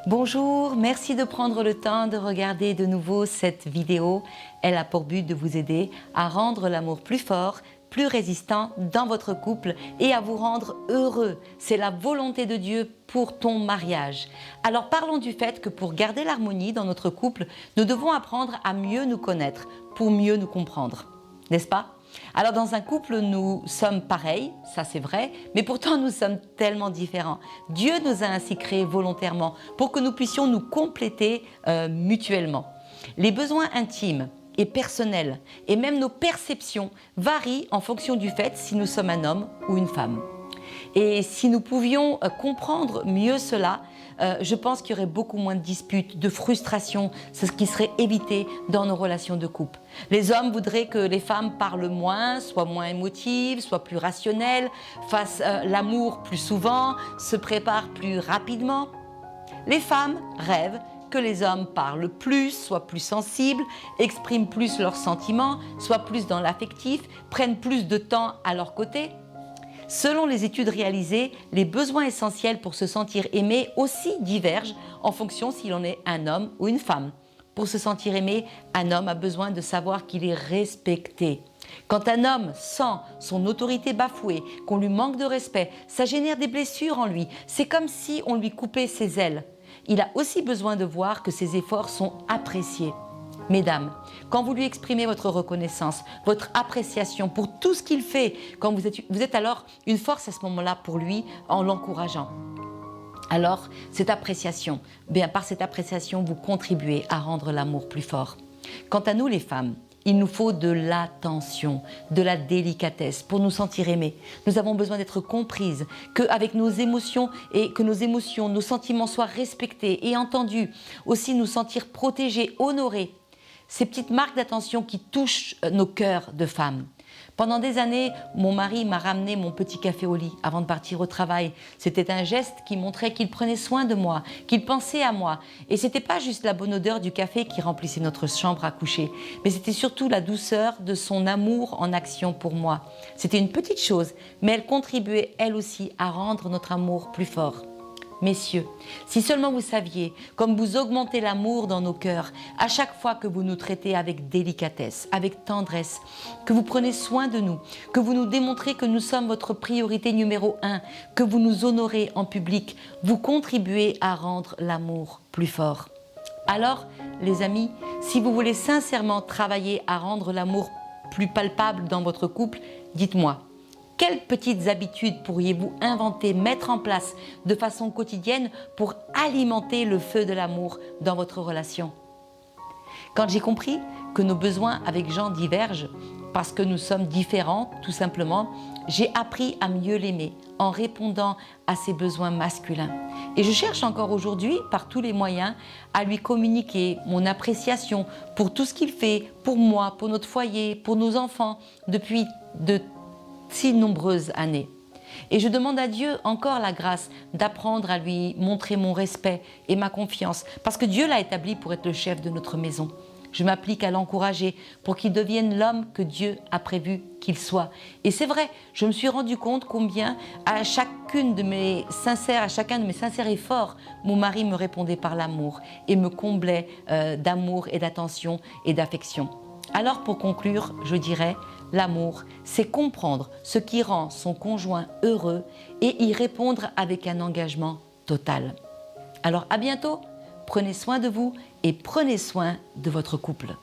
Bonjour, merci de prendre le temps de regarder de nouveau cette vidéo. Elle a pour but de vous aider à rendre l'amour plus fort, plus résistant dans votre couple et à vous rendre heureux. C'est la volonté de Dieu pour ton mariage. Alors parlons du fait que pour garder l'harmonie dans notre couple, nous devons apprendre à mieux nous connaître, pour mieux nous comprendre. N'est-ce pas ? Alors dans un couple, nous sommes pareils, ça c'est vrai, mais pourtant nous sommes tellement différents. Dieu nous a ainsi créés volontairement pour que nous puissions nous compléter mutuellement. Les besoins intimes et personnels et même nos perceptions varient en fonction du fait si nous sommes un homme ou une femme. Et si nous pouvions comprendre mieux cela, je pense qu'il y aurait beaucoup moins de disputes, de frustrations, c'est ce qui serait évité dans nos relations de couple. Les hommes voudraient que les femmes parlent moins, soient moins émotives, soient plus rationnelles, fassent l'amour plus souvent, se préparent plus rapidement. Les femmes rêvent que les hommes parlent plus, soient plus sensibles, expriment plus leurs sentiments, soient plus dans l'affectif, prennent plus de temps à leur côté. Selon les études réalisées, les besoins essentiels pour se sentir aimé aussi divergent en fonction si l'on est un homme ou une femme. Pour se sentir aimé, un homme a besoin de savoir qu'il est respecté. Quand un homme sent son autorité bafouée, qu'on lui manque de respect, ça génère des blessures en lui. C'est comme si on lui coupait ses ailes. Il a aussi besoin de voir que ses efforts sont appréciés. Mesdames, quand vous lui exprimez votre reconnaissance, votre appréciation pour tout ce qu'il fait, quand vous êtes alors une force à ce moment-là pour lui en l'encourageant. Alors, cette appréciation, par cette appréciation, vous contribuez à rendre l'amour plus fort. Quant à nous les femmes, il nous faut de l'attention, de la délicatesse pour nous sentir aimées. Nous avons besoin d'être comprises, qu'avec nos émotions et que nos émotions, nos sentiments soient respectés et entendus. Aussi nous sentir protégées, honorées. Ces petites marques d'attention qui touchent nos cœurs de femmes. Pendant des années, mon mari m'a ramené mon petit café au lit avant de partir au travail. C'était un geste qui montrait qu'il prenait soin de moi, qu'il pensait à moi. Et ce n'était pas juste la bonne odeur du café qui remplissait notre chambre à coucher, mais c'était surtout la douceur de son amour en action pour moi. C'était une petite chose, mais elle contribuait elle aussi à rendre notre amour plus fort. Messieurs, si seulement vous saviez comme vous augmentez l'amour dans nos cœurs à chaque fois que vous nous traitez avec délicatesse, avec tendresse, que vous prenez soin de nous, que vous nous démontrez que nous sommes votre priorité numéro 1, que vous nous honorez en public, vous contribuez à rendre l'amour plus fort. Alors, les amis, si vous voulez sincèrement travailler à rendre l'amour plus palpable dans votre couple, dites-moi. Quelles petites habitudes pourriez-vous inventer, mettre en place de façon quotidienne pour alimenter le feu de l'amour dans votre relation? Quand j'ai compris que nos besoins avec Jean divergent, parce que nous sommes différents tout simplement, j'ai appris à mieux l'aimer en répondant à ses besoins masculins. Et je cherche encore aujourd'hui, par tous les moyens, à lui communiquer mon appréciation pour tout ce qu'il fait, pour moi, pour notre foyer, pour nos enfants, depuis de si nombreuses années. Et je demande à Dieu encore la grâce d'apprendre à lui montrer mon respect et ma confiance, parce que Dieu l'a établi pour être le chef de notre maison. Je m'applique à l'encourager pour qu'il devienne l'homme que Dieu a prévu qu'il soit. Et c'est vrai, je me suis rendu compte combien à chacun de mes sincères efforts, mon mari me répondait par l'amour et me comblait d'amour et d'attention et d'affection. Alors pour conclure, je dirais, l'amour, c'est comprendre ce qui rend son conjoint heureux et y répondre avec un engagement total. Alors à bientôt, prenez soin de vous et prenez soin de votre couple.